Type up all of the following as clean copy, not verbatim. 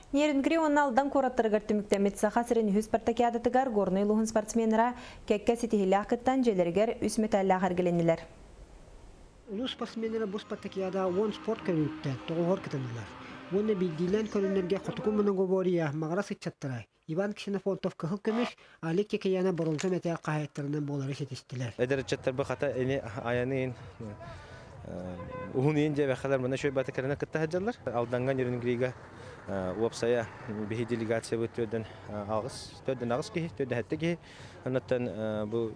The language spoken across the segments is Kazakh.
Нерінгри онналдан кораттыргар түміктемет сақасырын хүс партакиадытыгар горный луғын спортсменера кәкке сетихилях кыттан желергер үс металлах аргеленілер. Улуу спортсменера бұл спартакиада 10 спорт көрінікті, тоғығыр кытынылар. Оны білдейлен көрінерге құтықу мұны ғобория мағара сытчаттыра. Иван Ксенофонтов көхіл көмеш, Алек Кекаяна бұрынсы мәтәл қайаттарынан болары сетестілер. Әдәрәтчаттар бұл қата әне аяның уһунин же бахалар мына шөй баты кәрәнә кытта хаҗалар. Алданган Нерінгрига уапсая бихи делегация өтөдән агыс ки төдә ки аннан бу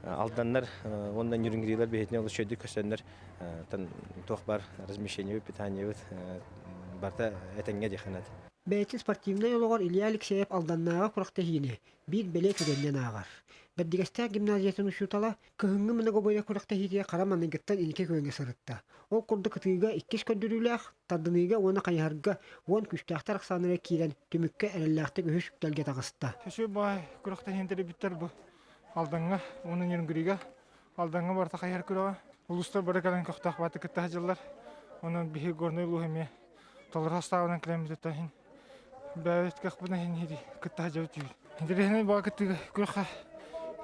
алданнар ондан Нерінгрилар бихетне ул шөйдә көсәннәр тан тохбар размещение питание барта этәнгә диханат. Бәйті спортивный олығыр Илья Алексеев алданнаға құрақта хейіне, бір бәлек өденнен ағар. Бәддігістер гимназиясын ұшутала, күхіңгі мұнығы бойы құрақта хейіне қараманның гіттан инке көңге сырытта. Ол құрды күтіға 2 көндіріләқ, тардыныға оны қайярға 10 күштақтар ақсаныры кейлен түмікке әрілләқті көш үптәлге тағысты. Шөші бай құрақта хейіндері біттер бұл. Алданға, оны Нерінгрига, алданға барта қайар күріға. Улыстар бары кәлін көқтақ баты күтті хажылар. Оның бігі горный луғыме, толыр хастауынан кілемді бәвет кақпына хенеді күтті хажауыт үйір. Хендерехінен баға күттігі күріға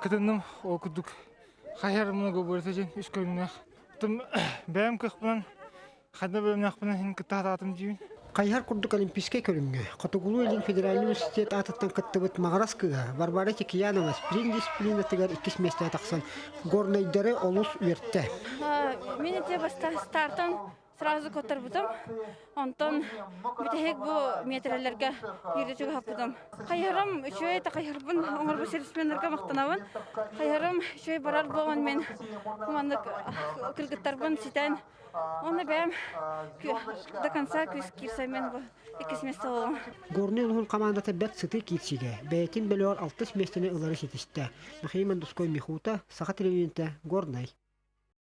күтінім ол күттік қайарымына көбірті жен үш көңінақ. Бәйім кақпынан, қайда бәйім нақпынан хен күтті хататым жүйін. Қайар күрдік олимпийскай көрінгі. Қатығылу елін федеральный университет атыттан күттібіт Мағараскыға, Барбара Кекиянова спринт дисциплинатығар 2 месте тақсан горнайдары олыс үйертті. Мен ете стартан сразу көттір бұдым. Онтан бітехек бұл метрелерге үйретігі хапыдым. Қайарым үшөй та қайарбын, оңыр бұл сервисменлерге мақтанауын. Қайарым үшөй барар болған мен маңдық күлгіттарбын сетен. Оны бәйім до конца күз кирсаймен бұл 2 месте олым. Горный ұлғын командаты бәт сыты кетсіге. Бәйтін бәлеуар 6 местені ұлары сетісті. Михаил Мандуской Михута, Сақа телевизионта, Горный.